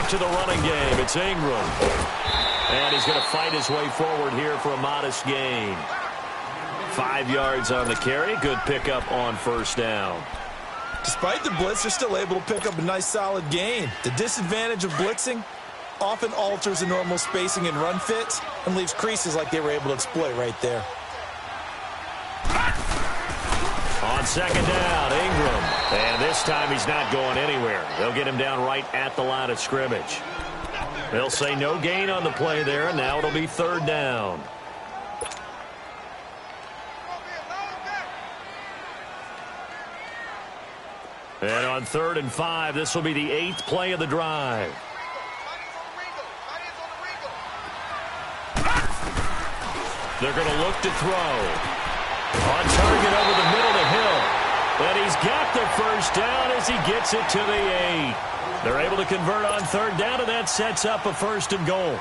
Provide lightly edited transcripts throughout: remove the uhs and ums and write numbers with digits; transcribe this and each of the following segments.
back to the running game. It's Ingram. And he's going to fight his way forward here for a modest gain. 5 yards on the carry. Good pickup on first down. Despite the blitz, they're still able to pick up a nice solid gain. The disadvantage of blitzing often alters the normal spacing and run fits and leaves creases like they were able to exploit right there. On second down, Ingram. And this time he's not going anywhere. They'll get him down right at the line of scrimmage. They'll say no gain on the play there, and now it'll be third down. And on 3rd and 5, this will be the 8th play of the drive. They're going to look to throw. On target over the middle to Hill. And he's got the first down as he gets it to the 8. They're able to convert on 3rd down, and that sets up a 1st and goal.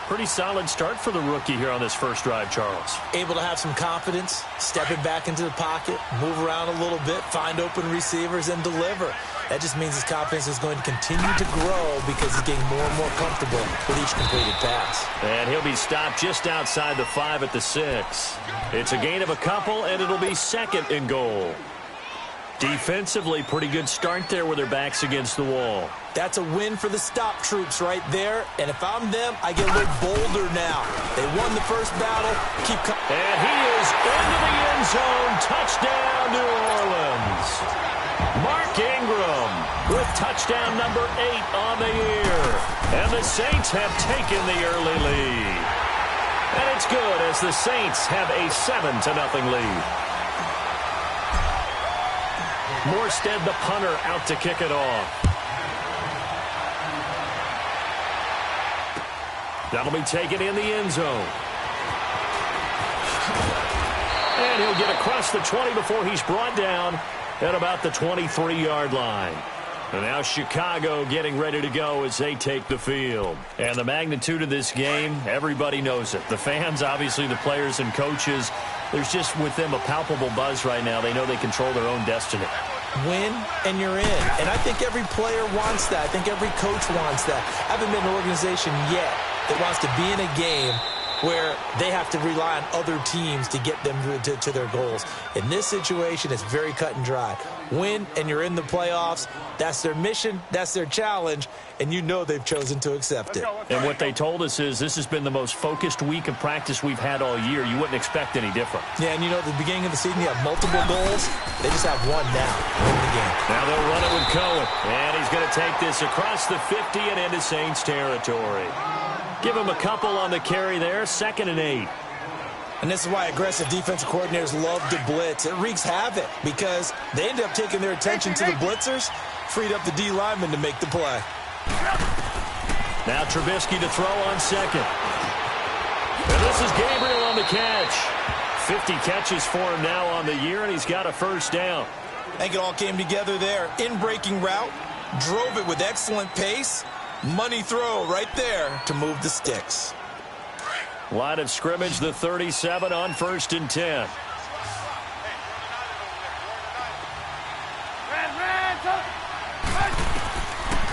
Pretty solid start for the rookie here on this first drive, Charles. Able to have some confidence, stepping back into the pocket, move around a little bit, find open receivers, and deliver. That just means his confidence is going to continue to grow because he's getting more and more comfortable with each completed pass. And he'll be stopped just outside the 5 at the 6. It's a gain of a couple, and it'll be 2nd and goal. Defensively, pretty good start there with their backs against the wall. That's a win for the stop troops right there. And if I'm them, I get a little bolder now. They won the first battle. And he is into the end zone. Touchdown, New Orleans. Mark Ingram with touchdown number 8 on the year. And the Saints have taken the early lead. And it's good as the Saints have a 7-0 lead. Morstead, the punter, out to kick it off. That'll be taken in the end zone. And he'll get across the 20 before he's brought down at about the 23-yard line. And now Chicago getting ready to go as they take the field. And the magnitude of this game, everybody knows it. The fans, obviously the players and coaches, there's just with them a palpable buzz right now. They know they control their own destiny. Win, and you're in. And I think every player wants that. I think every coach wants that. I haven't been in an organization yet that wants to be in a game where they have to rely on other teams to get them to their goals. In this situation, it's very cut and dry. Win, and you're in the playoffs. That's their mission. That's their challenge. And you know they've chosen to accept it. And what they told us is this has been the most focused week of practice we've had all year. You wouldn't expect any different. Yeah, and you know, at the beginning of the season, you have multiple goals. They just have one now. Win the game. Now they'll run it with Cohen. And he's going to take this across the 50 and into Saints territory. Give him a couple on the carry there. 2nd and 8. And this is why aggressive defensive coordinators love to blitz. It wreaks havoc because they end up taking their attention to the blitzers, freed up the D lineman to make the play. Now Trubisky to throw on 2nd. And this is Gabriel on the catch. 50 catches for him now on the year, and he's got a first down. I think it all came together there. In-breaking route, drove it with excellent pace. Money throw right there to move the sticks. Line of scrimmage, the 37 on 1st and 10.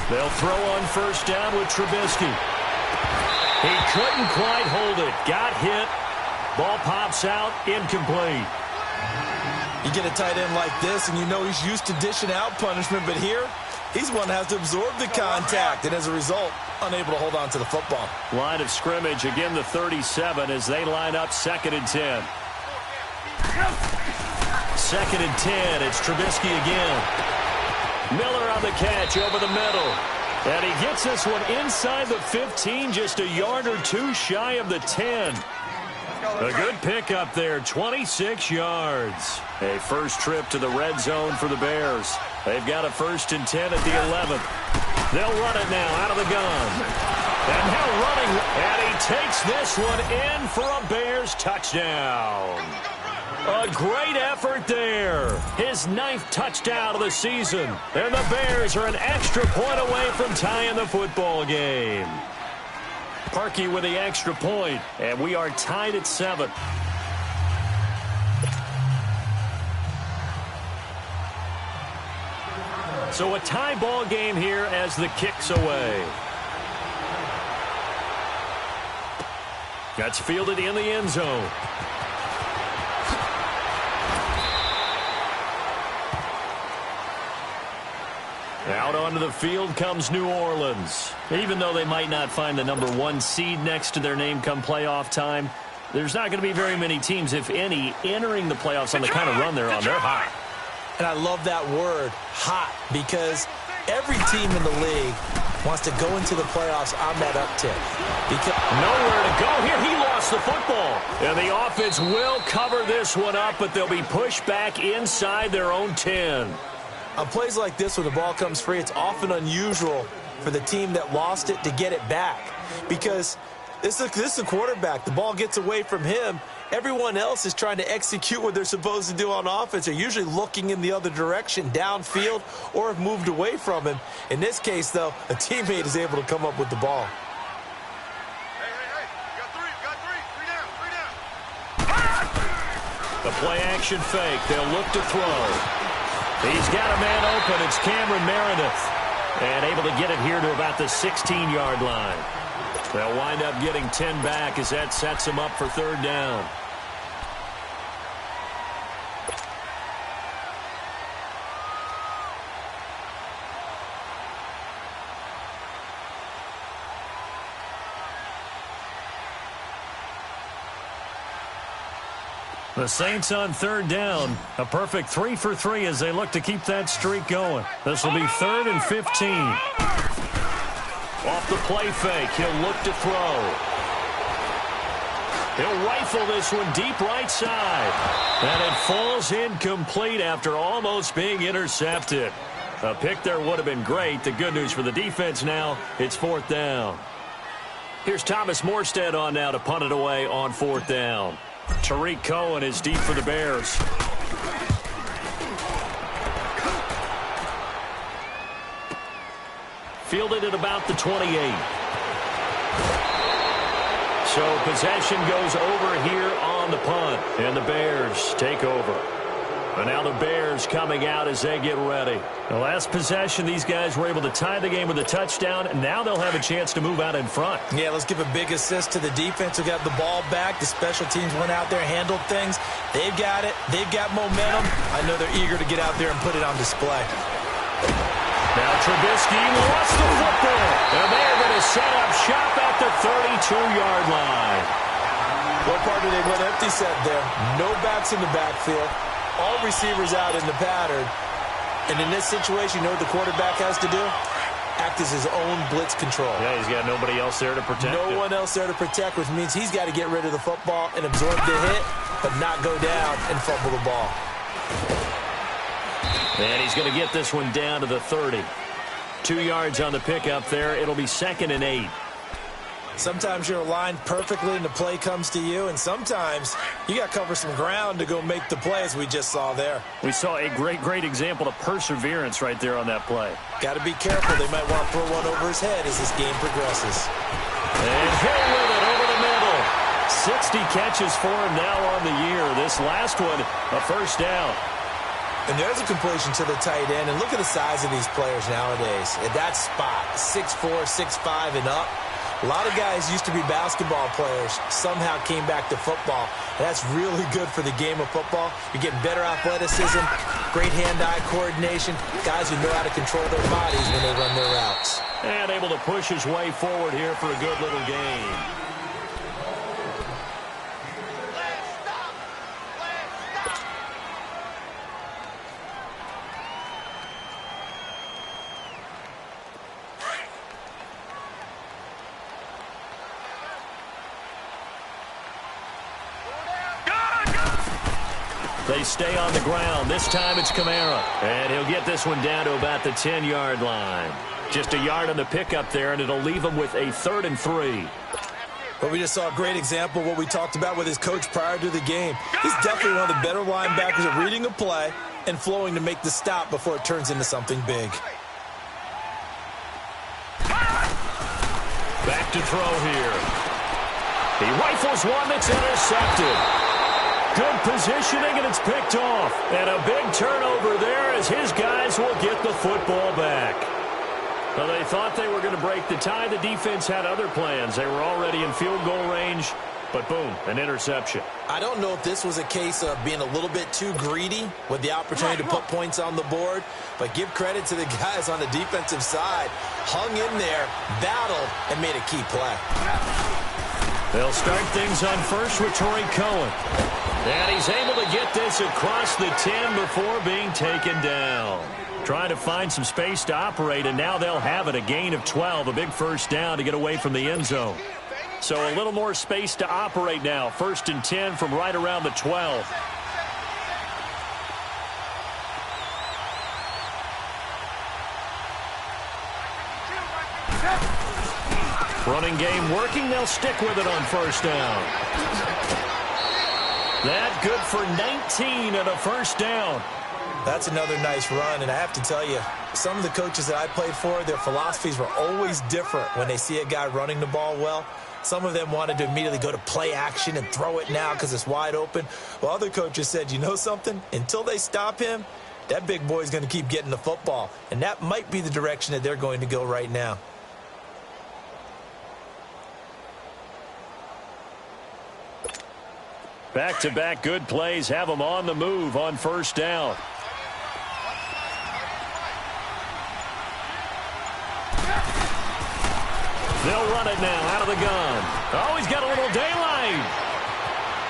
They'll throw on first down with Trubisky. He couldn't quite hold it. Got hit. Ball pops out. Incomplete. You get a tight end like this, and you know he's used to dishing out punishment, but here, he's one that has to absorb the contact, and as a result, unable to hold on to the football. Line of scrimmage, again the 37 as they line up 2nd and 10. 2nd and 10, it's Trubisky again. Miller on the catch over the middle. And he gets this one inside the 15, just a yard or two shy of the 10. A good pickup there, 26 yards. A first trip to the red zone for the Bears. They've got a 1st and 10 at the 11th. They'll run it now out of the gun. And now running, and he takes this one in for a Bears touchdown. A great effort there. His 9th touchdown of the season. And the Bears are an extra point away from tying the football game. Parkey with the extra point, and we are tied at 7. So a tie ball game here as the kick's away. That's fielded in the end zone. Out onto the field comes New Orleans. Even though they might not find the #1 seed next to their name come playoff time, there's not going to be very many teams, if any, entering the playoffs on the kind of run they're on. They're hot. And I love that word, hot, because every team in the league wants to go into the playoffs on that uptick. Because nowhere to go here. He lost the football. And the offense will cover this one up, but they'll be pushed back inside their own 10. On plays like this, when the ball comes free, it's often unusual for the team that lost it to get it back. Because this is a quarterback. The ball gets away from him. Everyone else is trying to execute what they're supposed to do on offense. They're usually looking in the other direction, downfield, or have moved away from him. In this case, though, a teammate is able to come up with the ball. The play-action fake. They'll look to throw. He's got a man open. It's Cameron Meredith. And able to get it here to about the 16-yard line. They'll wind up getting 10 back as that sets them up for third down. The Saints on third down. A perfect 3 for 3 as they look to keep that streak going. This will be 3rd and 15. Off the play fake, he'll look to throw. He'll rifle this one deep right side. And it falls incomplete after almost being intercepted. A pick there would have been great. The good news for the defense now, it's 4th down. Here's Thomas Morstead on now to punt it away on 4th down. Tariq Cohen is deep for the Bears. Fielded at about the 28. So possession goes over here on the punt. And the Bears take over. And now the Bears coming out as they get ready. The last possession, these guys were able to tie the game with a touchdown, and now they'll have a chance to move out in front. Yeah, let's give a big assist to the defense who got the ball back. The special teams went out there, handled things. They've got it. They've got momentum. I know they're eager to get out there and put it on display. Now Trubisky lost the football, and they're going to set up shop at the 32-yard line. What part did they went empty set there? No backs in the backfield. All receivers out in the pattern. And in this situation, you know what the quarterback has to do? Act as his own blitz control. Yeah, he's got nobody else there to protect him. No one else there to protect, which means he's got to get rid of the football and absorb the hit, but not go down and fumble the ball. And he's going to get this one down to the 30. 2 yards on the pickup there. It'll be 2nd and 8. Sometimes you're aligned perfectly and the play comes to you, and sometimes you got to cover some ground to go make the play, as we just saw there. We saw a great example of perseverance right there on that play. Got to be careful. They might want to throw one over his head as this game progresses. And Hill with it over the middle. 60 catches for him now on the year. This last one, a first down. And there's a completion to the tight end. And look at the size of these players nowadays. At that spot, 6'4", 6'5", and up. A lot of guys used to be basketball players, somehow came back to football. And that's really good for the game of football. You're getting better athleticism, great hand-eye coordination, guys who know how to control their bodies when they run their routes. And able to push his way forward here for a good little game. They stay on the ground. This time it's Kamara. And he'll get this one down to about the 10-yard line. Just a yard on the pickup there, and it'll leave him with a 3rd and 3. But we just saw a great example of what we talked about with his coach prior to the game. He's definitely one of the better linebackers at reading a play and flowing to make the stop before it turns into something big. Back to throw here. He rifles one that's intercepted. Good positioning, and it's picked off. And a big turnover there as his guys will get the football back. Well, they thought they were going to break the tie. The defense had other plans. They were already in field goal range. But boom, an interception. I don't know if this was a case of being a little bit too greedy with the opportunity to put points on the board, but give credit to the guys on the defensive side. Hung in there, battled, and made a key play. They'll start things on first with Torrey Cohen. And he's able to get this across the 10 before being taken down. Trying to find some space to operate, and now they'll have it. A gain of 12, a big first down to get away from the end zone. So a little more space to operate now. 1st and 10 from right around the 12. Running game working. They'll stick with it on first down. That good for 19 and a first down. That's another nice run, and I have to tell you, some of the coaches that I played for, their philosophies were always different when they see a guy running the ball well. Some of them wanted to immediately go to play action and throw it now because it's wide open. While other coaches said, you know something? Until they stop him, that big boy's going to keep getting the football. And that might be the direction that they're going to go right now. Back-to-back good plays have them on the move on first down. They'll run it now out of the gun. Oh, he's got a little daylight.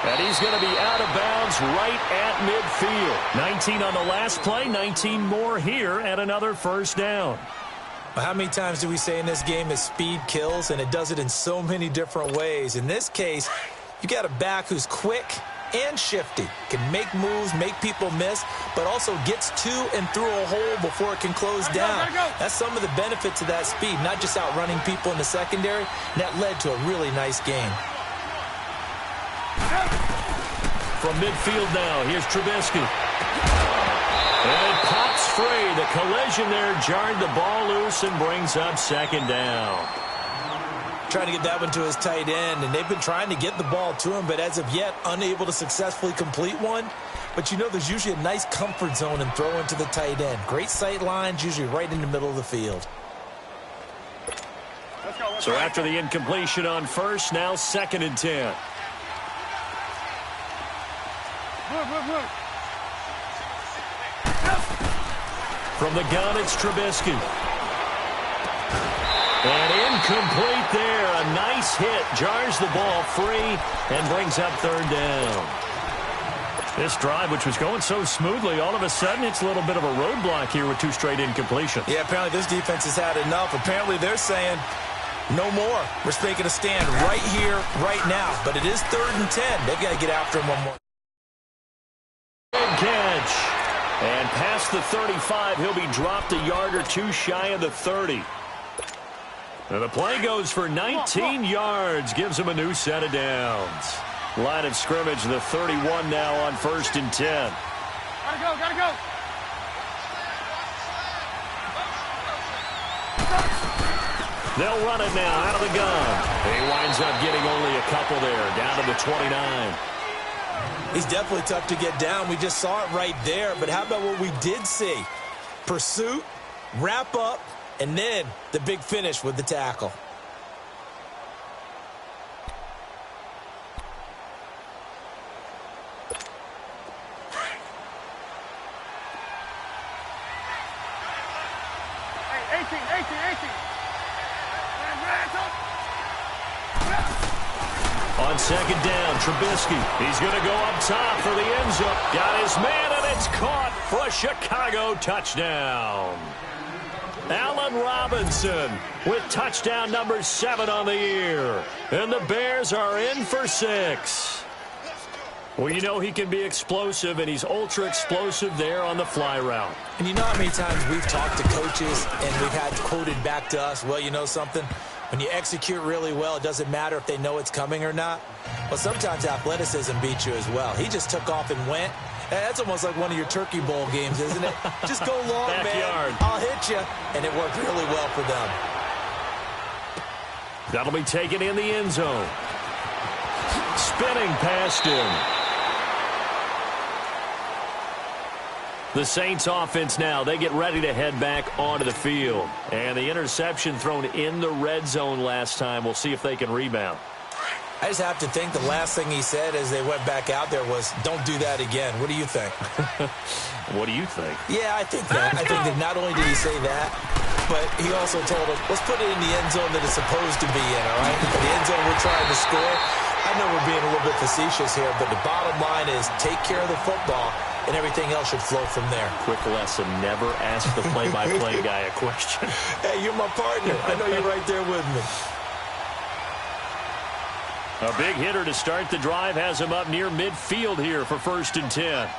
And he's going to be out of bounds right at midfield. 19 on the last play, 19 more here at another first down. Well, how many times do we say in this game that speed kills, and it does it in so many different ways? In this case, you got a back who's quick and shifty, can make moves, make people miss, but also gets to and through a hole before it can close down. That's some of the benefits of that speed, not just outrunning people in the secondary, and that led to a really nice game. From midfield now, here's Trubisky. And it pops free. The collision there jarred the ball loose and brings up second down. Trying to get that one to his tight end, and they've been trying to get the ball to him, but as of yet, unable to successfully complete one. But you know, there's usually a nice comfort zone in throwing to the tight end. Great sight lines, usually right in the middle of the field. So after the incompletion on first, now 2nd and 10. From the gun, it's Trubisky. And incomplete there. A nice hit. Jars the ball free and brings up 3rd down. This drive, which was going so smoothly, all of a sudden it's a little bit of a roadblock here with 2 straight incompletions. Yeah, apparently this defense has had enough. Apparently they're saying no more. We're taking a stand right here, right now. But it is 3rd and 10. They've got to get after him one more. Big catch. And past the 35, he'll be dropped a yard or 2 shy of the 30. And the play goes for 19 yards, gives him a new set of downs. Line of scrimmage, the 31 now on 1st and 10. Gotta go, gotta go. They'll run it now out of the gun. He winds up getting only a couple there, down to the 29. He's definitely tough to get down. We just saw it right there. But how about what we did see? Pursuit, wrap up, and then the big finish with the tackle. Hey, 18. On 2nd down, Trubisky. He's going to go up top for the end zone. Got his man, and it's caught for a Chicago touchdown. Allen Robinson with touchdown number 7 on the year. And the Bears are in for 6. Well, you know he can be explosive, and he's ultra-explosive there on the fly route. And you know how many times we've talked to coaches and we've had quoted back to us, well, you know something? When you execute really well, it doesn't matter if they know it's coming or not. Well, sometimes athleticism beats you as well. He just took off and went. That's almost like one of your Turkey Bowl games, isn't it? Just go long, Backyard. man. I'll hit you. And it worked really well for them. That'll be taken in the end zone. Spinning past him. The Saints offense now, they get ready to head back onto the field. And the interception thrown in the red zone last time. We'll see if they can rebound. I just have to think the last thing he said as they went back out there was, don't do that again. What do you think? What do you think? Yeah, I think that. I think that not only did he say that, but he also told him, let's put it in the end zone that it's supposed to be in, all right? The end zone we're trying to score. I know we're being a little bit facetious here, but the bottom line is take care of the football, and everything else should flow from there. Quick lesson, never ask the play-by-play guy a question. Hey, you're my partner. I know you're right there with me. A big hitter to start the drive has him up near midfield here for 1st and 10.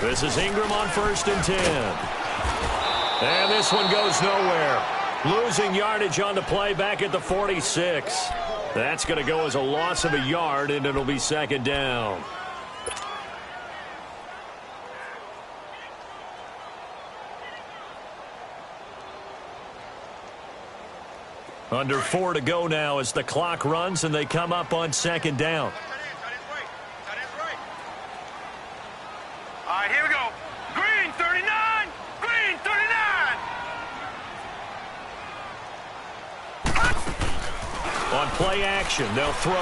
This is Ingram on 1st and 10. And this one goes nowhere. Losing yardage on the play back at the 46. That's going to go as a loss of a yard, and it'll be 2nd down. Under 4 to go now as the clock runs and they come up on 2nd down. All right, here we go. Green 39. Green 39. On play action, they'll throw.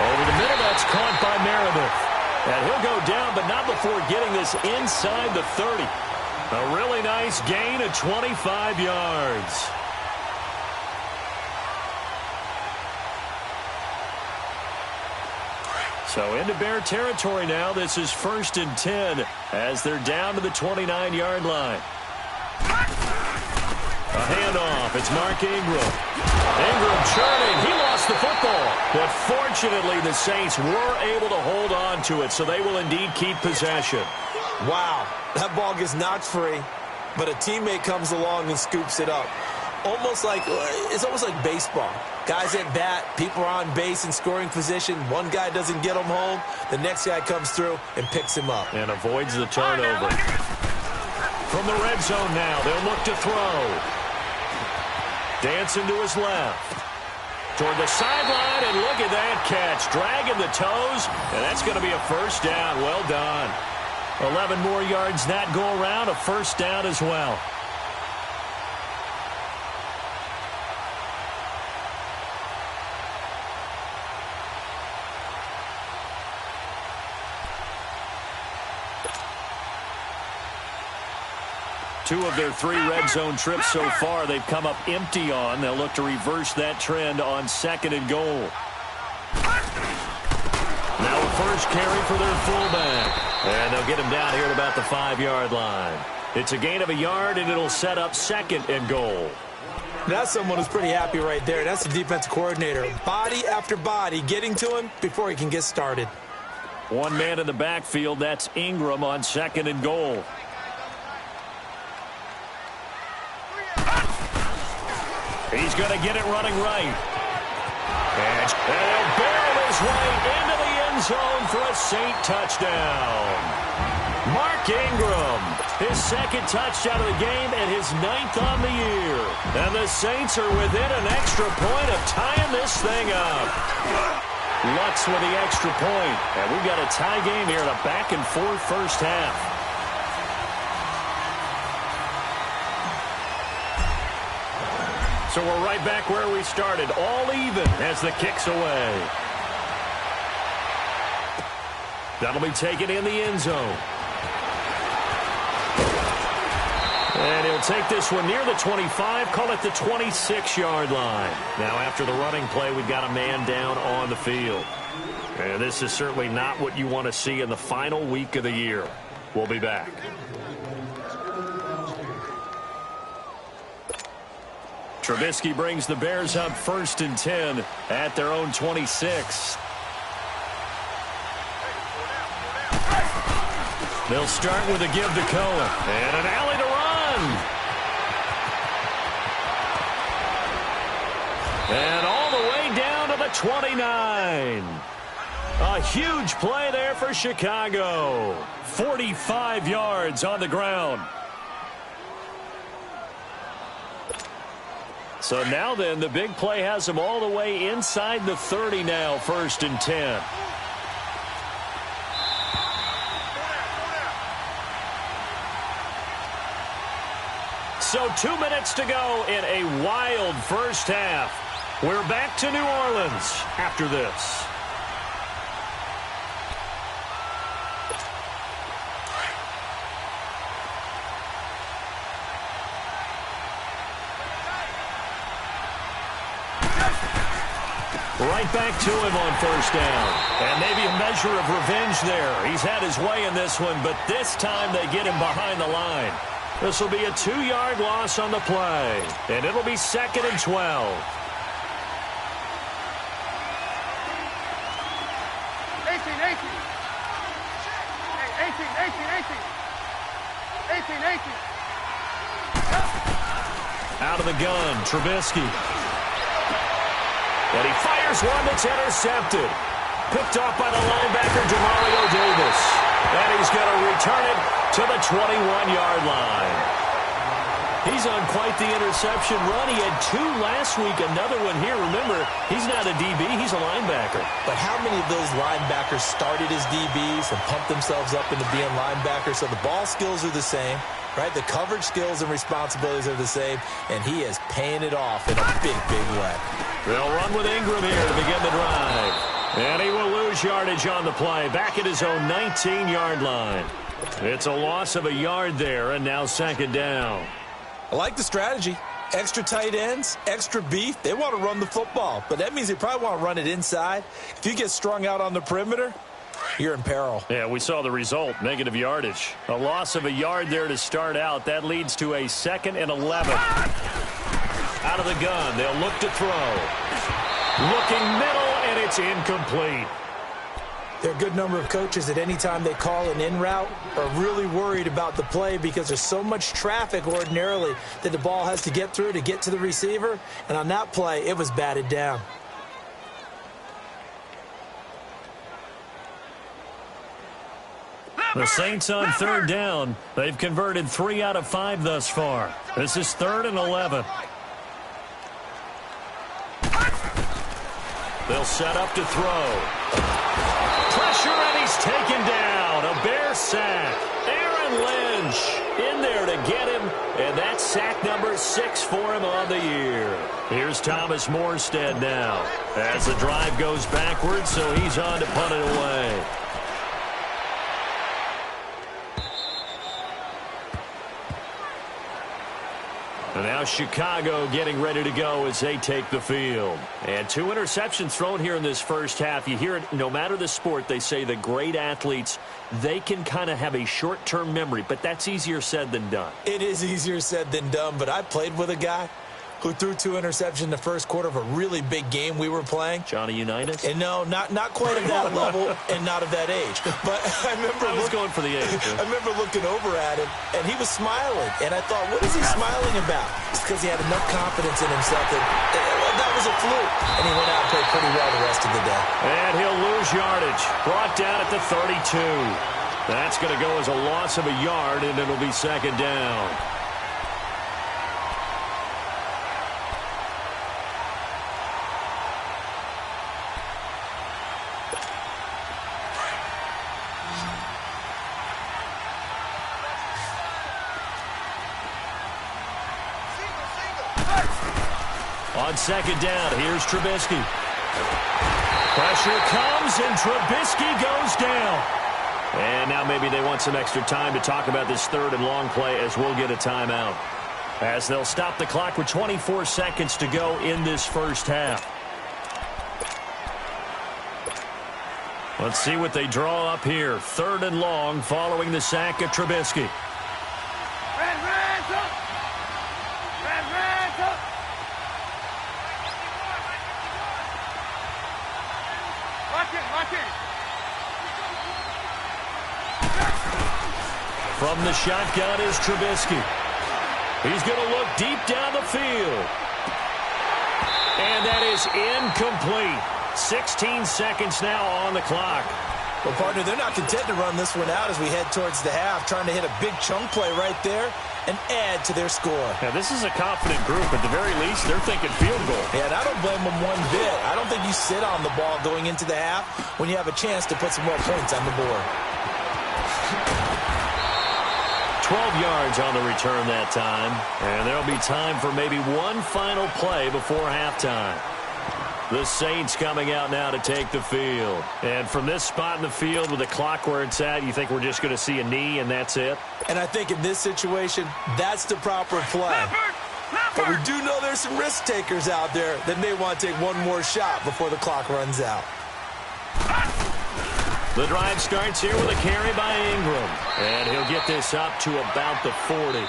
Over the middle, that's caught by Meredith. And he'll go down, but not before getting this inside the 30. A really nice gain of 25 yards. So into Bear territory now. This is 1st and 10 as they're down to the 29-yard line. A handoff. It's Mark Ingram. Ingram churning. He lost the football. But fortunately, the Saints were able to hold on to it, so they will indeed keep possession. Wow, that ball gets knocked free, but a teammate comes along and scoops it up. It's almost like baseball. Guys at bat, people are on base in scoring position. One guy doesn't get him home. The next guy comes through and picks him up. And avoids the turnover. From the red zone now, they'll look to throw. Dancing to his left. Toward the sideline, and look at that catch. Dragging the toes, and that's going to be a 1st down. Well done. 11 more yards that go around, a 1st down as well. Two of their 3 red zone trips so far they've come up empty on. They'll look to reverse that trend on 2nd and goal. Now a 1st carry for their fullback. And they'll get him down here at about the 5-yard line. It's a gain of a yard, and it'll set up 2nd and goal. That's someone who's pretty happy right there. That's the defense coordinator. Body after body getting to him before he can get started. One man in the backfield. That's Ingram on 2nd and goal. He's going to get it running right. And he'll barrel his way into the end zone for a Saint touchdown. Mark Ingram, his 2nd touchdown of the game and his 9th on the year. And the Saints are within an extra point of tying this thing up. Lutz with the extra point. And we've got a tie game here in a back-and-forth 1st half. So we're right back where we started, all even as the kick's away. That'll be taken in the end zone. And he'll take this one near the 25, call it the 26-yard line. Now after the running play, we've got a man down on the field. And this is certainly not what you want to see in the final week of the year. We'll be back. Trubisky brings the Bears up 1st and 10 at their own 26. They'll start with a give to Cohen. And an alley to run. And all the way down to the 29. A huge play there for Chicago. 45 yards on the ground. So now then, the big play has them all the way inside the 30 now, 1st and 10. So 2 minutes to go in a wild first half. We're back to New Orleans after this. Right back to him on first down. And maybe a measure of revenge there. He's had his way in this one, but this time they get him behind the line. This will be a 2-yard loss on the play. And it'll be 2nd and 12. 18. Out of the gun, Trubisky. And he fires one that's intercepted. Picked off by the linebacker, Demario Davis. And he's going to return it to the 21-yard line. He's on quite the interception run. He had 2 last week, another one here. Remember, he's not a DB, he's a linebacker. But how many of those linebackers started as DBs and pumped themselves up into being linebackers? So the ball skills are the same, right? The coverage skills and responsibilities are the same, and he is paying it off in a big, big way. They'll run with Ingram here to begin the drive. And he will lose yardage on the play, back at his own 19-yard line. It's a loss of a yard there, and now 2nd down. I like the strategy. Extra tight ends, extra beef. They want to run the football, but that means they probably want to run it inside. If you get strung out on the perimeter, you're in peril. Yeah, we saw the result, negative yardage. A loss of a yard there to start out. That leads to a 2nd and 11. Out of the gun, they'll look to throw. Looking middle, and it's incomplete. There are a good number of coaches that any time they call an in route are really worried about the play because there's so much traffic ordinarily that the ball has to get through to get to the receiver. And on that play, it was batted down. The Saints on 3rd down. They've converted 3 out of 5 thus far. This is 3rd and 11. They'll set up to throw. Pressure, and he's taken down. A Bear sack. Aaron Lynch in there to get him, and that's sack number 6 for him on the year. Here's Thomas Morstead now as the drive goes backwards, so he's on to punt it away. And now Chicago getting ready to go as they take the field. And 2 interceptions thrown here in this first half. You hear it, no matter the sport, they say the great athletes, they can kind of have a short-term memory, but that's easier said than done. It is easier said than done, but I played with a guy who threw 2 interceptions in the first quarter of a really big game we were playing. Johnny Unitas? And no, not quite at that level and not of that age. But I was going for the age. I remember looking over at him, and he was smiling. And I thought, what is he smiling about? It's because he had enough confidence in himself that was a fluke. And he went out and played pretty well the rest of the day. And he'll lose yardage. Brought down at the 32. That's going to go as a loss of a yard, and it'll be 2nd down. On 2nd down, here's Trubisky. Pressure comes, and Trubisky goes down. And now maybe they want some extra time to talk about this 3rd and long play as we'll get a timeout. As they'll stop the clock with 24 seconds to go in this first half. Let's see what they draw up here. 3rd and long following the sack of Trubisky. From the shotgun is Trubisky. He's going to look deep down the field. And that is incomplete. 16 seconds now on the clock. Well, partner, they're not content to run this one out as we head towards the half, trying to hit a big chunk play right there and add to their score. Now, this is a confident group. At the very least, they're thinking field goal. Yeah, and I don't blame them one bit. I don't think you sit on the ball going into the half when you have a chance to put some more points on the board. 12 yards on the return that time. And there'll be time for maybe one final play before halftime. The Saints coming out now to take the field. And from this spot in the field with the clock where it's at, you think we're just going to see a knee and that's it? And I think in this situation, that's the proper play. But we do know there's some risk takers out there that may want to take one more shot before the clock runs out. The drive starts here with a carry by Ingram. And he'll get this up to about the 40.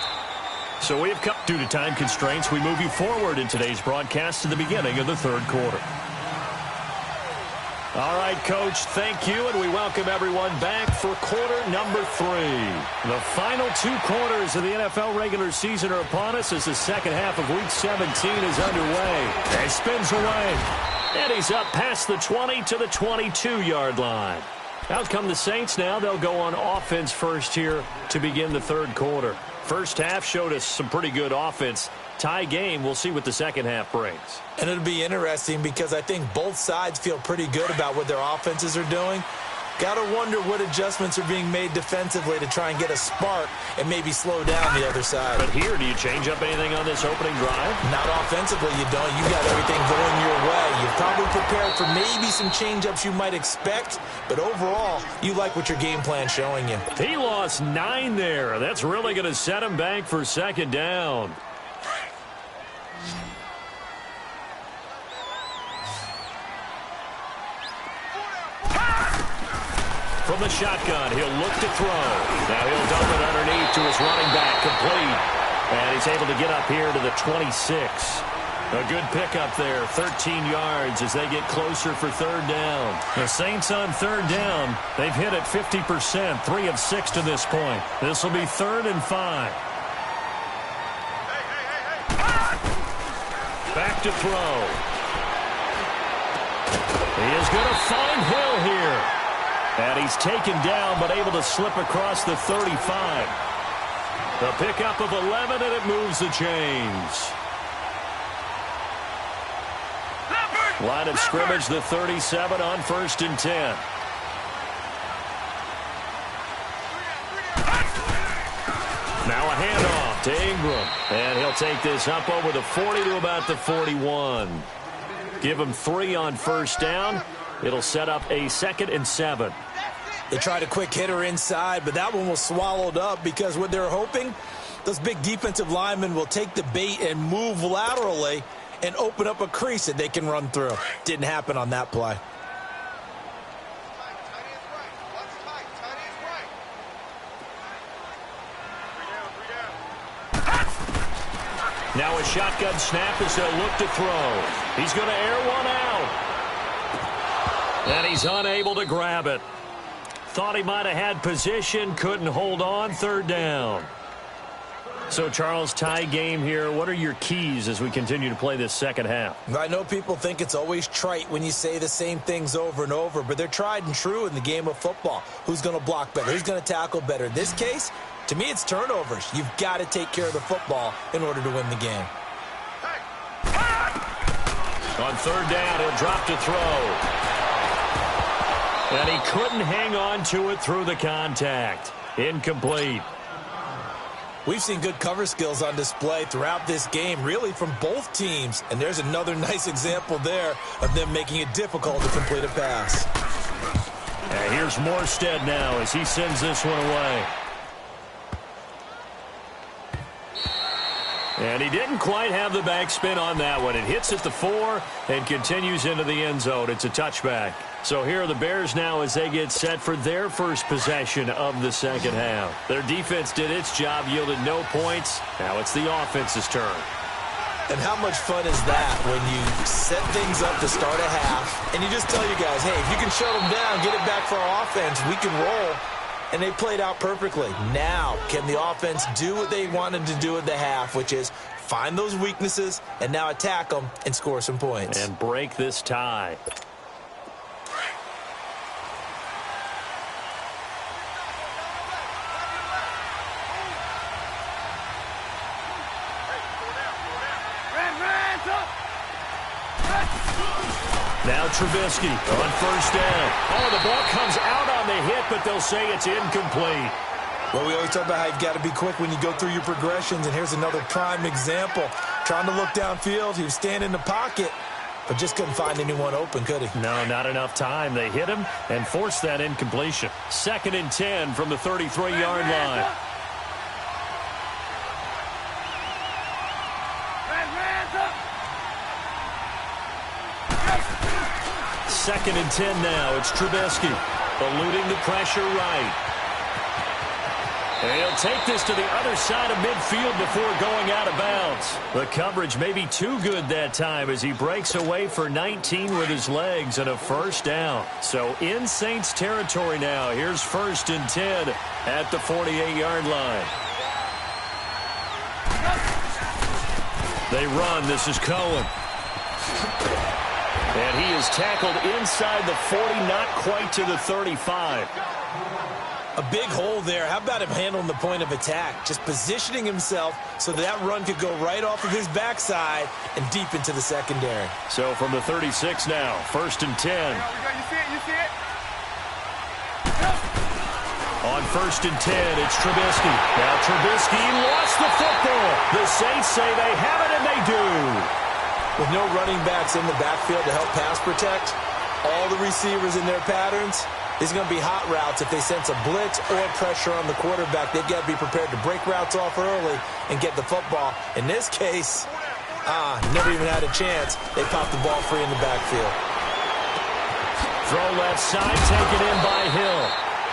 So we have come, due to time constraints, we move you forward in today's broadcast to the beginning of the third quarter. All right, Coach, thank you, and we welcome everyone back for quarter number 3. The final 2 quarters of the NFL regular season are upon us as the second half of Week 17 is underway. He spins away, and he's up past the 20 to the 22-yard line. Out come the Saints now. They'll go on offense first here to begin the third quarter. First half showed us some pretty good offense. Tie game. We'll see what the second half brings. And it'll be interesting because I think both sides feel pretty good about what their offenses are doing. Got to wonder what adjustments are being made defensively to try and get a spark and maybe slow down the other side. But here, do you change up anything on this opening drive? Not offensively, you don't. You got everything going your way. You've probably prepared for maybe some change-ups you might expect, but overall, you like what your game plan's showing you. He lost 9 there. That's really going to set him back for second down. From the shotgun, he'll look to throw. Now he'll dump it underneath to his running back, complete. And he's able to get up here to the 26. A good pickup there, 13 yards as they get closer for third down. The Saints on third down, they've hit it 50%, 3 of 6 to this point. This will be 3rd and 5. Back to throw. He is going to find Hill here. And he's taken down, but able to slip across the 35. The pickup of 11, and it moves the chains. Line of scrimmage, the 37 on 1st and 10. Now a handoff to Ingram. And he'll take this up over the 40 to about the 41. Give him 3 on first down. It'll set up a 2nd and 7. They tried a quick hitter inside, but that one was swallowed up because what they're hoping, those big defensive linemen will take the bait and move laterally and open up a crease that they can run through. Didn't happen on that play. Now a shotgun snap as they'll look to throw. He's going to air one out. And he's unable to grab it. Thought he might have had position, couldn't hold on, 3rd down. So, Charles, tie game here. What are your keys as we continue to play this second half? I know people think it's always trite when you say the same things over and over, but they're tried and true in the game of football. Who's going to block better? Who's going to tackle better? In this case, to me, it's turnovers. You've got to take care of the football in order to win the game. On 3rd down, he'll drop to throw. And he couldn't hang on to it through the contact. Incomplete. We've seen good cover skills on display throughout this game, really from both teams. And there's another nice example there of them making it difficult to complete a pass. And here's Morstead now as he sends this one away. And he didn't quite have the backspin on that one. It hits at the 4 and continues into the end zone. It's a touchback. So here are the Bears now as they get set for their first possession of the second half. Their defense did its job, yielded no points. Now it's the offense's turn. And how much fun is that when you set things up to start a half and you just tell your guys, hey, if you can shut them down, get it back for our offense, we can roll. And they played out perfectly. Now, can the offense do what they wanted to do at the half, which is find those weaknesses and now attack them and score some points. And break this tie. Now Trubisky on 1st down. Oh, the ball comes out on the hit, but they'll say it's incomplete. Well, we always talk about how you've got to be quick when you go through your progressions, and here's another prime example. Trying to look downfield, he was standing in the pocket, but just couldn't find anyone open, could he? No, not enough time. They hit him and forced that incompletion. 2nd and 10 from the 33-yard line. Second and 10 now. It's Trubisky eluding the pressure right. And he'll take this to the other side of midfield before going out of bounds. The coverage may be too good that time as he breaks away for 19 with his legs and a first down. So in Saints territory now. Here's 1st and 10 at the 48-yard line. They run. This is Cohen. And he is tackled inside the 40, not quite to the 35. A big hole there. How about him handling the point of attack? Just positioning himself so that run could go right off of his backside and deep into the secondary. So from the 36 now, 1st and 10. You see it? On 1st and 10, it's Trubisky. Now Trubisky lost the football. The Saints say they have it, and they do. With no running backs in the backfield to help pass protect, all the receivers in their patterns, these are going to be hot routes if they sense a blitz or pressure on the quarterback. They've got to be prepared to break routes off early and get the football. In this case, never even had a chance. They popped the ball free in the backfield. Throw left side, taken in by Hill.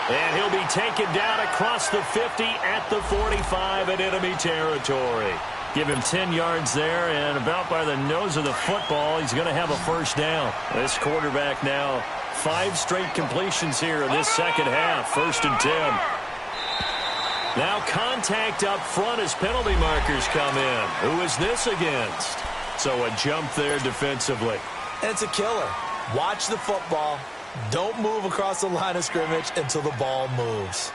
And he'll be taken down across the 50 at the 45 in enemy territory. Give him 10 yards there, and about by the nose of the football, he's going to have a first down. This quarterback now 5 straight completions here in this second half. 1st and 10. Now contact up front as penalty markers come in. Who is this against? So a jump there defensively. And it's a killer. Watch the football. Don't move across the line of scrimmage until the ball moves.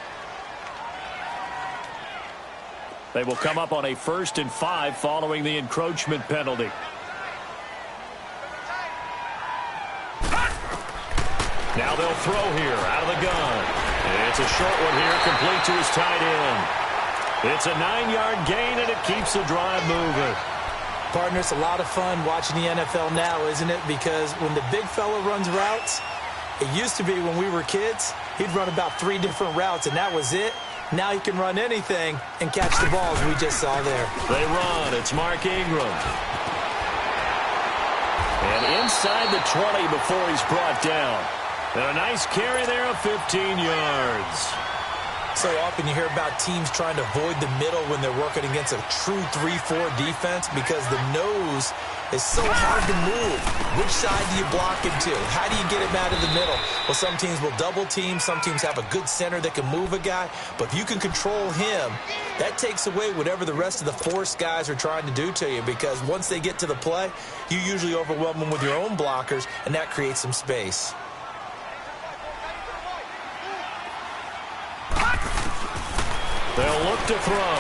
They will come up on a 1st and 5 following the encroachment penalty. Now they'll throw here out of the gun. It's a short one here, complete to his tight end. It's a 9-yard gain, and it keeps the drive moving. Partner, it's a lot of fun watching the NFL now, isn't it? Because when the big fella runs routes, it used to be when we were kids, he'd run about 3 different routes, and that was it. Now he can run anything and catch the balls we just saw there. They run. It's Mark Ingram. And inside the 20 before he's brought down. And a nice carry there of 15 yards. So often you hear about teams trying to avoid the middle when they're working against a true 3-4 defense because the nose is so hard to move. Which side do you block him to? How do you get him out of the middle? Well, some teams will double team. Some teams have a good center that can move a guy. But if you can control him, that takes away whatever the rest of the force guys are trying to do to you, because once they get to the play, you usually overwhelm them with your own blockers, and that creates some space. They'll look to throw.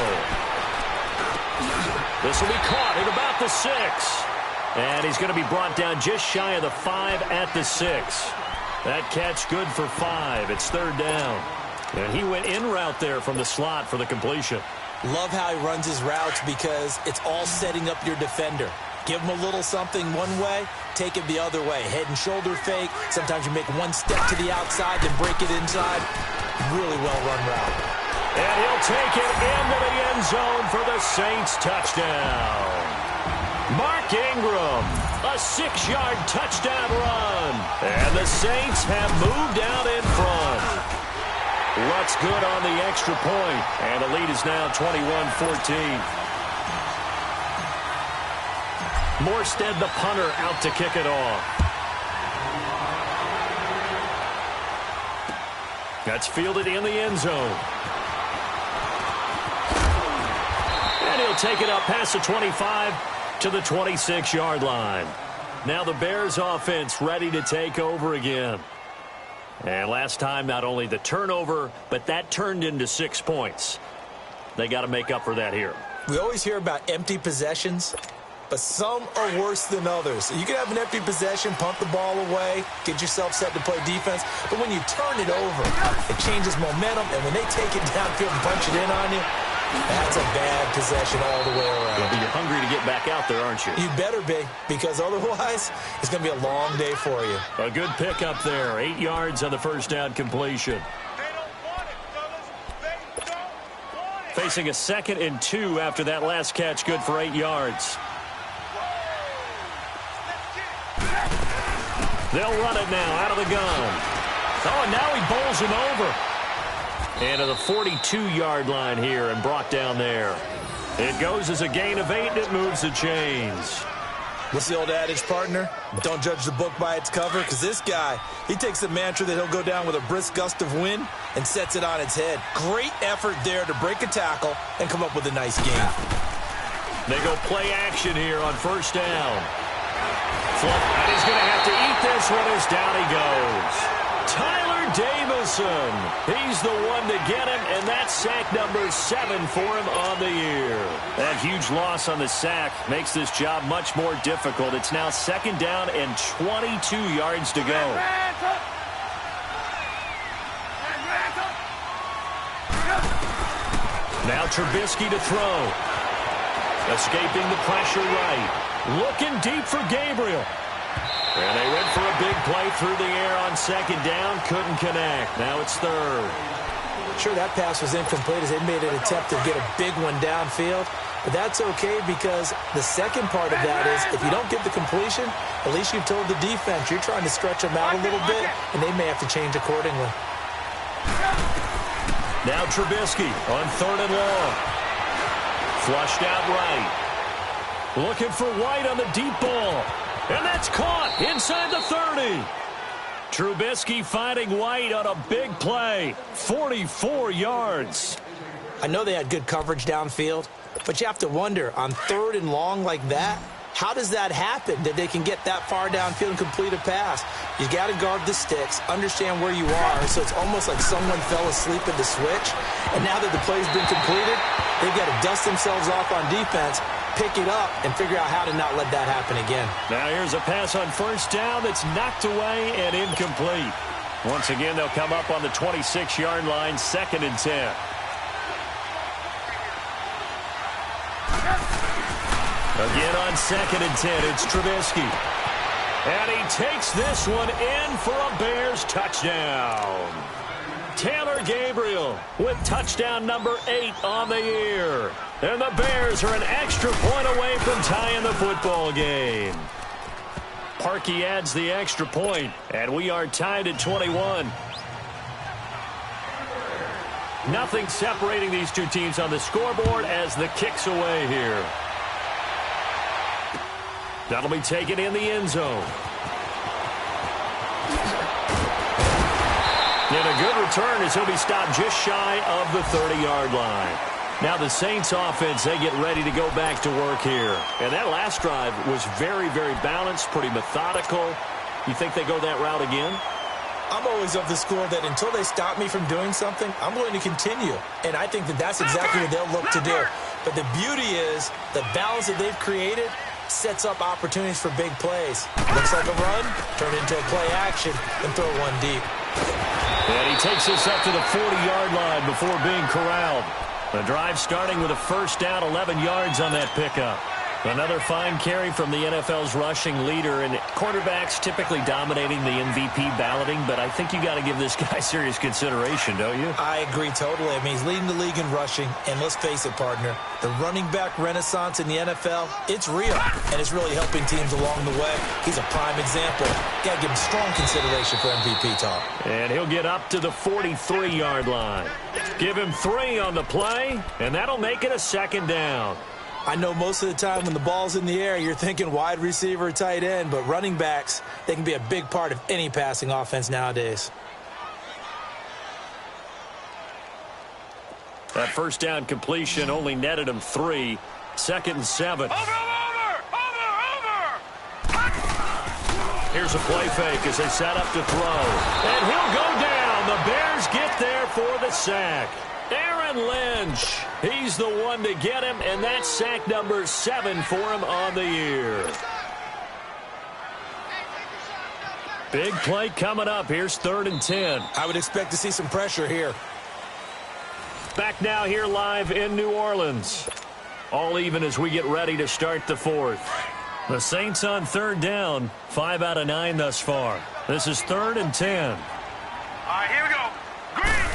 This will be caught at about the 6. And he's going to be brought down just shy of the 5 at the 6. That catch good for 5. It's 3rd down. And he went in route there from the slot for the completion. Love how he runs his routes because it's all setting up your defender. Give him a little something one way, take it the other way. Head and shoulder fake. Sometimes you make one step to the outside, then break it inside. Really well-run route. And he'll take it into the end zone for the Saints touchdown. Mark Ingram, a 6-yard touchdown run. And the Saints have moved out in front. What's good on the extra point. And the lead is now 21-14. Morstead, the punter, out to kick it off. That's fielded in the end zone. And he'll take it up past the 25 to the 26-yard line. Now the Bears offense ready to take over again. And last time, not only the turnover, but that turned into 6 points. They got to make up for that here. We always hear about empty possessions. but some are worse than others. You can have an empty possession, punt the ball away, get yourself set to play defense, but when you turn it over, it changes momentum, and when they take it downfield and punch it in on you, that's a bad possession all the way around. Yeah, but you're hungry to get back out there, aren't you? You better be, because otherwise, it's going to be a long day for you. A good pickup there. 8 yards on the first down completion. Facing a 2nd and 2 after that last catch, good for 8 yards. They'll run it now out of the gun. Oh, and now he bowls him over. And to the 42-yard line here and brought down there. It goes as a gain of 8, and it moves the chains. What's the old adage, partner? Don't judge the book by its cover, because this guy, he takes the mantra that he'll go down with a brisk gust of wind and sets it on its head. Great effort there to break a tackle and come up with a nice gain. They go play action here on first down. And he's going to have to eat this one as down he goes. Tyler Davison. He's the one to get him, and that's sack number 7 for him on the year. That huge loss on the sack makes this job much more difficult. It's now 2nd down and 22 yards to go. Now Trubisky to throw. Escaping the pressure right. Looking deep for Gabriel. And they went for a big play through the air on 2nd down. Couldn't connect. Now it's 3rd. Sure, that pass was incomplete as they made an attempt to get a big one downfield. But that's okay, because the second part of that is if you don't get the completion, at least you've told the defense you're trying to stretch them out a little bit, and they may have to change accordingly. Now Trubisky on 3rd and long. Flushed out right. Looking for White on the deep ball. And that's caught inside the 30. Trubisky finding White on a big play. 44 yards. I know they had good coverage downfield, but you have to wonder, on 3rd and long like that, how does that happen that they can get that far downfield and complete a pass? You got to guard the sticks, understand where you are, so it's almost like someone fell asleep at the switch, and now that the play's been completed, they've got to dust themselves off on defense, pick it up, and figure out how to not let that happen again. Now here's a pass on first down that's knocked away and incomplete. Once again, they'll come up on the 26-yard line, 2nd and 10. Again on 2nd and 10, it's Trubisky. And he takes this one in for a Bears touchdown. Taylor Gabriel with touchdown number 8 on the year. And the Bears are an extra point away from tying the football game. Parkey adds the extra point, and we are tied at 21. Nothing separating these two teams on the scoreboard as the kick's away here. That'll be taken in the end zone. And a good return as he'll be stopped just shy of the 30-yard line. Now the Saints offense, they get ready to go back to work here. And that last drive was very, very balanced, pretty methodical. You think they go that route again? I'm always of the school that until they stop me from doing something, I'm going to continue. And I think that that's exactly what they'll look to do. But the beauty is the balance that they've created sets up opportunities for big plays. Looks like a run, turn into a play action, and throw one deep. And he takes this up to the 40-yard line before being corralled. The drive starting with a first down, 11 yards on that pickup. Another fine carry from the NFL's rushing leader, and quarterbacks typically dominating the MVP balloting, but I think you got to give this guy serious consideration, don't you? I agree totally. I mean, he's leading the league in rushing, and let's face it, partner, the running back renaissance in the NFL, it's real, and it's really helping teams along the way. He's a prime example. Got to give him strong consideration for MVP talk. And he'll get up to the 43-yard line. Give him 3 on the play, and that'll make it a second down. I know most of the time when the ball's in the air, you're thinking wide receiver, tight end, but running backs, they can be a big part of any passing offense nowadays. That first down completion only netted him 3. 2nd and 7. Over! Here's a play fake as they set up to throw. And he'll go down. The Bears get there for the sack. Aaron John Lynch. He's the one to get him, and that's sack number 7 for him on the year. Big play coming up. Here's 3rd and 10. I would expect to see some pressure here. Back now here live in New Orleans. All even as we get ready to start the 4th. The Saints on 3rd down. 5 out of 9 thus far. This is 3rd and 10. All right, here we go.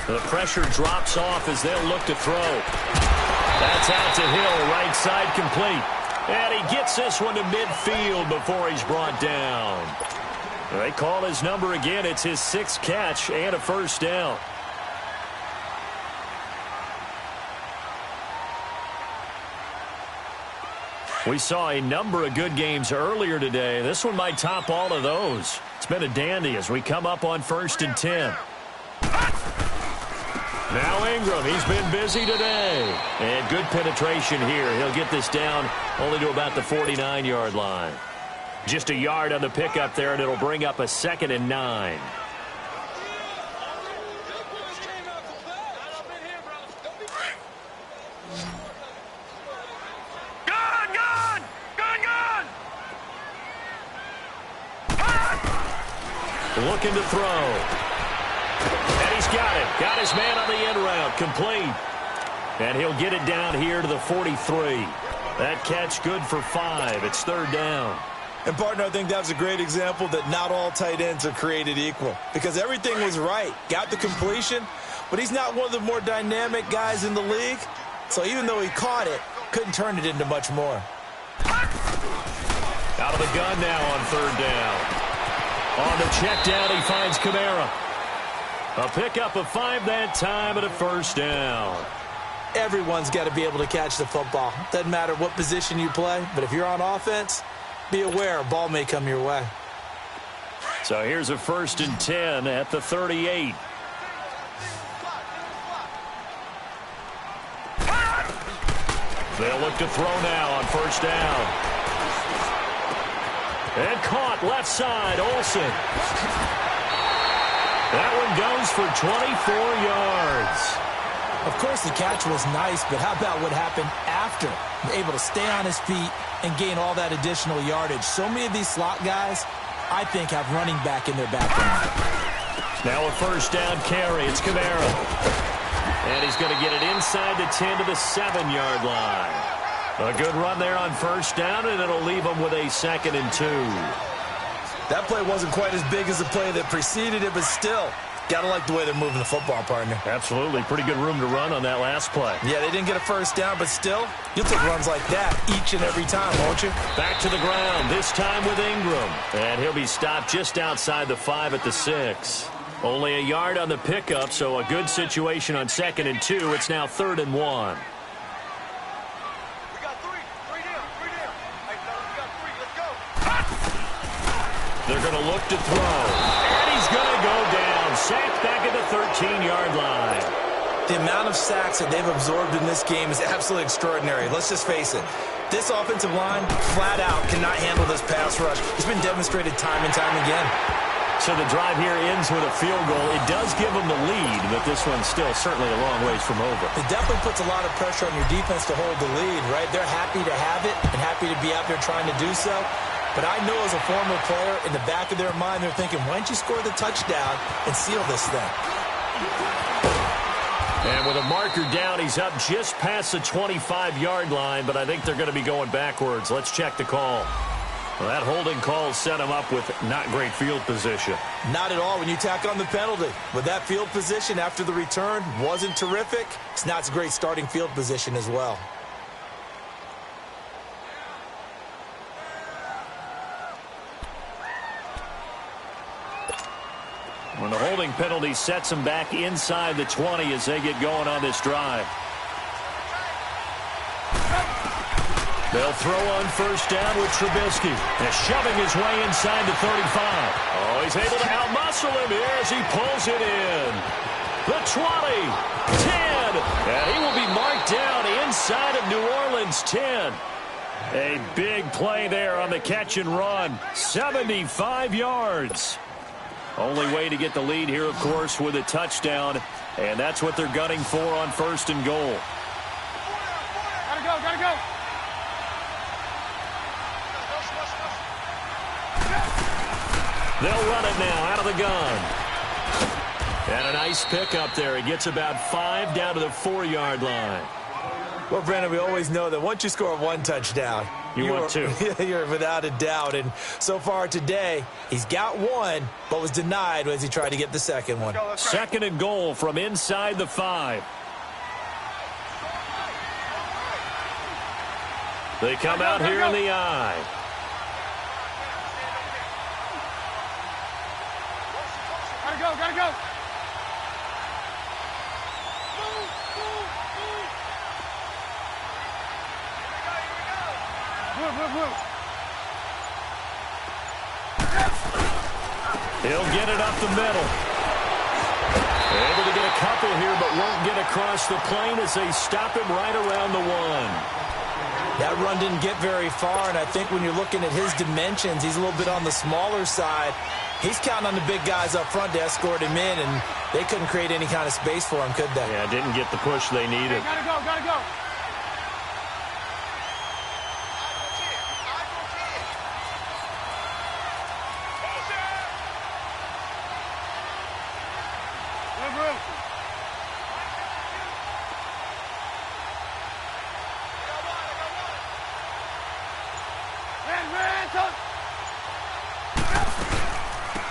The pressure drops off as they'll look to throw. That's out to Hill, right side complete. And he gets this one to midfield before he's brought down. They call his number again. It's his 6th catch and a 1st down. We saw a number of good games earlier today. This one might top all of those. It's been a dandy as we come up on 1st and 10. Now Ingram, he's been busy today. And good penetration here. He'll get this down only to about the 49-yard line. Just a yard on the pickup there, and it'll bring up a 2nd and 9. Looking to throw. And he's got it. Got his man on the end route. Complete. And he'll get it down here to the 43. That catch good for 5. It's 3rd down. And, partner, I think that was a great example that not all tight ends are created equal. Because everything was right. Got the completion, but he's not one of the more dynamic guys in the league. So even though he caught it, couldn't turn it into much more. Out of the gun now on 3rd down. On the check down, he finds Kamara. A pickup of 5 that time and a 1st down. Everyone's got to be able to catch the football. Doesn't matter what position you play, but if you're on offense, be aware a ball may come your way. So here's a 1st and 10 at the 38. They'll look to throw now on 1st down. And caught left side, Olsen. That one goes for 24 yards. Of course, the catch was nice, but how about what happened after? Able to stay on his feet and gain all that additional yardage. So many of these slot guys, I think, have running back in their background. Now a 1st down carry. It's Kamara. And he's going to get it inside the 10 to the 7-yard line. A good run there on 1st down, and it'll leave them with a 2nd and 2. That play wasn't quite as big as the play that preceded it, but still, got to like the way they're moving the football, partner. Absolutely. Pretty good room to run on that last play. Yeah, they didn't get a 1st down, but still, you'll take runs like that each and every time, won't you? Back to the ground, this time with Ingram. And he'll be stopped just outside the 5 at the 6. Only a yard on the pickup, so a good situation on 2nd and 2. It's now 3rd and 1. They're going to look to throw. And he's going to go down. Sacked back at the 13-yard line. The amount of sacks that they've absorbed in this game is absolutely extraordinary. Let's just face it. This offensive line, flat out, cannot handle this pass rush. It's been demonstrated time and time again. So the drive here ends with a field goal. It does give them the lead, but this one's still certainly a long ways from over. It definitely puts a lot of pressure on your defense to hold the lead, right? They're happy to have it and happy to be out there trying to do so. But I know as a former player, in the back of their mind, they're thinking, why don't you score the touchdown and seal this thing? And with a marker down, he's up just past the 25-yard line, but I think they're going to be going backwards. Let's check the call. Well, that holding call set him up with not great field position. Not at all when you tack on the penalty. With that field position after the return wasn't terrific, it's not a great starting field position as well. When the holding penalty sets them back inside the 20 as they get going on this drive. They'll throw on 1st down with Trubisky. And shoving his way inside the 35. Oh, he's able to outmuscle him here as he pulls it in. The 20, 10, and he will be marked down inside of New Orleans 10. A big play there on the catch and run. 75 yards. Only way to get the lead here, of course, with a touchdown. And that's what they're gunning for on 1st and goal. Gotta go, gotta go. They'll run it now out of the gun. And a nice pick up there. He gets about 5 down to the 4-yard line. Well, Brandon, we always know that once you score 1 touchdown, you want 2. You're without a doubt. And so far today, he's got 1, but was denied as he tried to get the second one. 2nd and goal from inside the 5. They come out here in the eye. Gotta go, gotta go. He'll get it up the middle. Able to get a couple here, but won't get across the plane as they stop him right around the 1. That run didn't get very far, and I think when you're looking at his dimensions, he's a little bit on the smaller side. He's counting on the big guys up front to escort him in, and they couldn't create any kind of space for him, could they? Yeah, didn't get the push they needed. Gotta go, gotta go.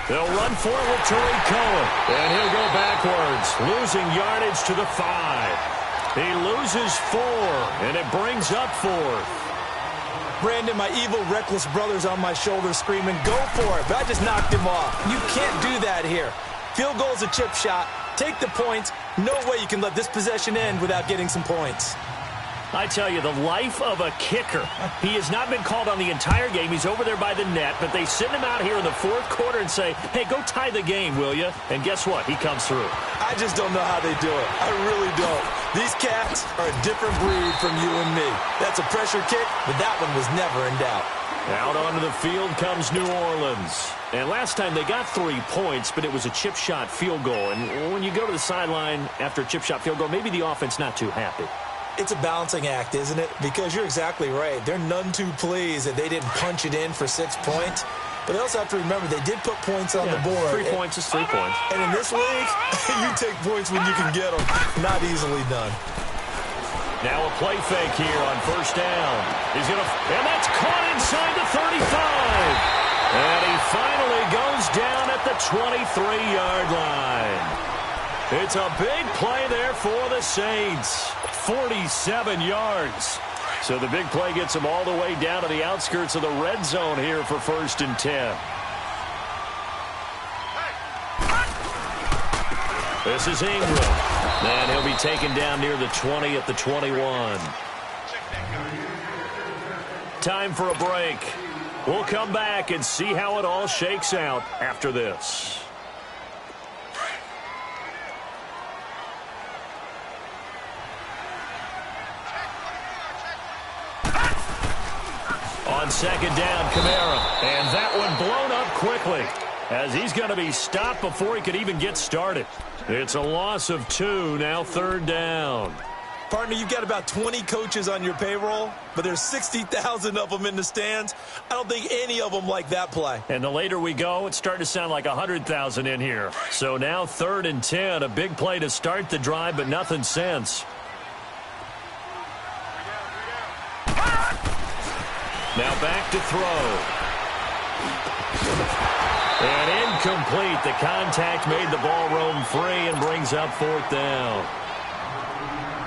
They'll run forward to Cohen, and he'll go backwards, losing yardage to the 5. He loses 4, and it brings up 4th. Brandon, my evil, reckless brother's on my shoulder screaming, go for it, but I just knocked him off. You can't do that here. Field goal's a chip shot. Take the points. No way you can let this possession end without getting some points. I tell you, the life of a kicker. He has not been called on the entire game. He's over there by the net, but they send him out here in the 4th quarter and say, hey, go tie the game, will you? And guess what? He comes through. I just don't know how they do it. I really don't. These cats are a different breed from you and me. That's a pressure kick, but that one was never in doubt. Out onto the field comes New Orleans. And last time they got 3 points, but it was a chip shot field goal. And when you go to the sideline after a chip shot field goal, maybe the offense not too happy. It's a balancing act, isn't it? Because you're exactly right. They're none too pleased that they didn't punch it in for 6 points. But they also have to remember they did put points on the board. 3 points is 3 points. And in this league, you take points when you can get them. Not easily done. Now a play fake here on 1st down. And that's caught inside the 35. And he finally goes down at the 23-yard line. It's a big play there for the Saints. 47 yards. So the big play gets them all the way down to the outskirts of the red zone here for 1st and 10. This is Ingram. And he'll be taken down near the 20 at the 21. Time for a break. We'll come back and see how it all shakes out after this. On 2nd down, Kamara. And that one blown up quickly as he's going to be stopped before he could even get started. It's a loss of 2, now 3rd down. Partner, you've got about 20 coaches on your payroll, but there's 60,000 of them in the stands. I don't think any of them like that play. And the later we go, it's starting to sound like 100,000 in here. So now 3rd and 10, a big play to start the drive, but nothing since. Now back to throw. And incomplete. The contact made the ball roam free and brings up 4th down.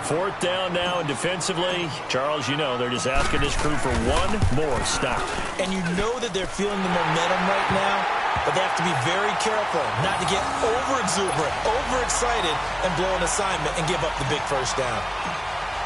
4th down now, and defensively, Charles, you know, they're just asking this crew for one more stop. And you know that they're feeling the momentum right now, but they have to be very careful not to get over-exuberant, overexcited, and blow an assignment and give up the big 1st down.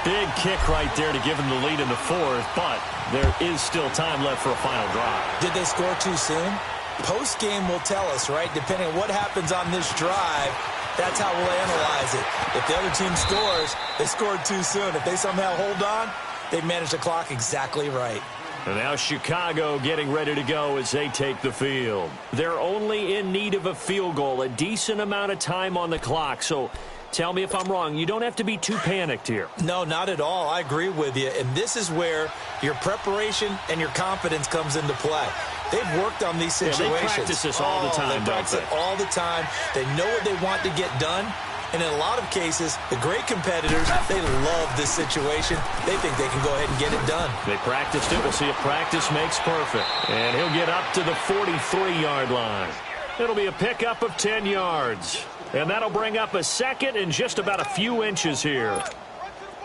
Big kick right there to give them the lead in the 4th, but there is still time left for a final drive. Did they score too soon? Post-game will tell us, right? Depending on what happens on this drive, that's how we'll analyze it. If the other team scores, they scored too soon. If they somehow hold on, they've managed the clock exactly right. And now Chicago getting ready to go as they take the field. They're only in need of a field goal, a decent amount of time on the clock. So Tell me if I'm wrong. You don't have to be too panicked here. No, not at all. I agree with you. And this is where your preparation and your confidence comes into play. They've worked on these situations. Yeah, they practice this all the time, They practice it all the time. They know what they want to get done. And in a lot of cases, the great competitors, they love this situation. They think they can go ahead and get it done. They practiced it. We'll see if practice makes perfect. And he'll get up to the 43-yard line. It'll be a pickup of 10 yards. And that'll bring up a second and just about a few inches here.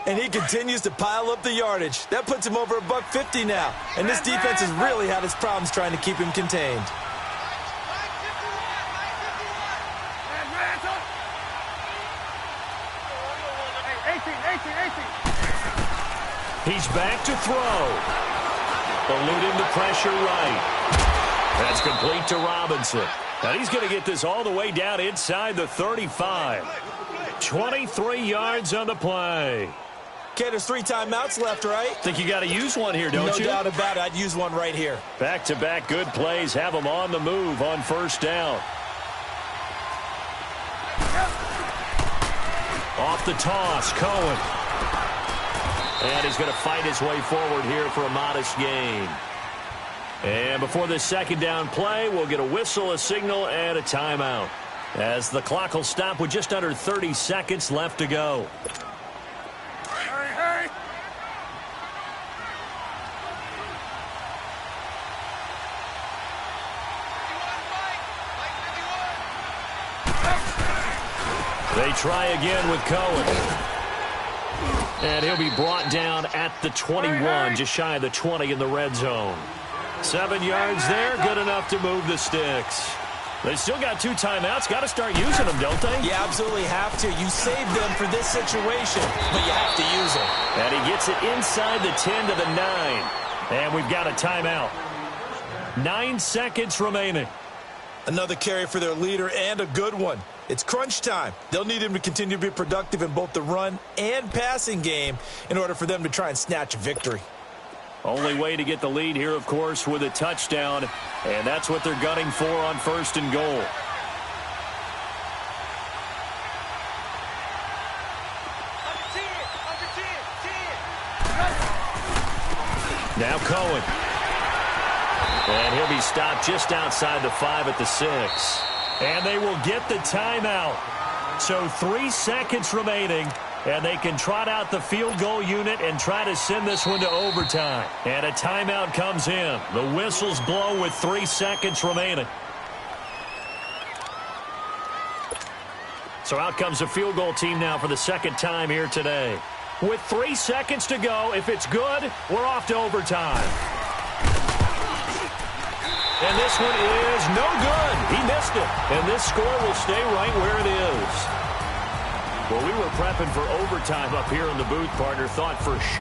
And he continues to pile up the yardage. That puts him over $150 now. And this defense has really had its problems trying to keep him contained. He's back to throw. Eluding the pressure right. That's complete to Robinson. Now he's going to get this all the way down inside the 35. 23 yards on the play. Okay, there's 3 timeouts left, right? Think you got to use one here, don't you? No doubt about it. I'd use one right here. Back-to-back good plays have them on the move on first down. Off the toss, Cohen. And he's going to fight his way forward here for a modest gain. And before this second down play, we'll get a whistle, a signal, and a timeout, as the clock will stop with just under 30 seconds left to go. Hurry. They try again with Cohen. And he'll be brought down at the 21, just shy of the 20 in the red zone. 7 yards there, good enough to move the sticks. They still got 2 timeouts. Got to start using them, don't they? You absolutely have to. You save them for this situation, but you have to use them. And he gets it inside the 10 to the 9. And we've got a timeout. 9 seconds remaining. Another carry for their leader, and a good one. It's crunch time. They'll need him to continue to be productive in both the run and passing game in order for them to try and snatch a victory. Only way to get the lead here, of course, with a touchdown, and that's what they're gunning for on 1st and goal. Now Cohen. And he'll be stopped just outside the 5 at the 6. And they will get the timeout. So 3 seconds remaining. And they can trot out the field goal unit and try to send this one to overtime. And a timeout comes in. The whistles blow with 3 seconds remaining. So out comes the field goal team now for the second time here today. With 3 seconds to go, if it's good, we're off to overtime. And this one is no good. He missed it. And this score will stay right where it is. Well, we were prepping for overtime up here in the booth, partner. Thought for sure.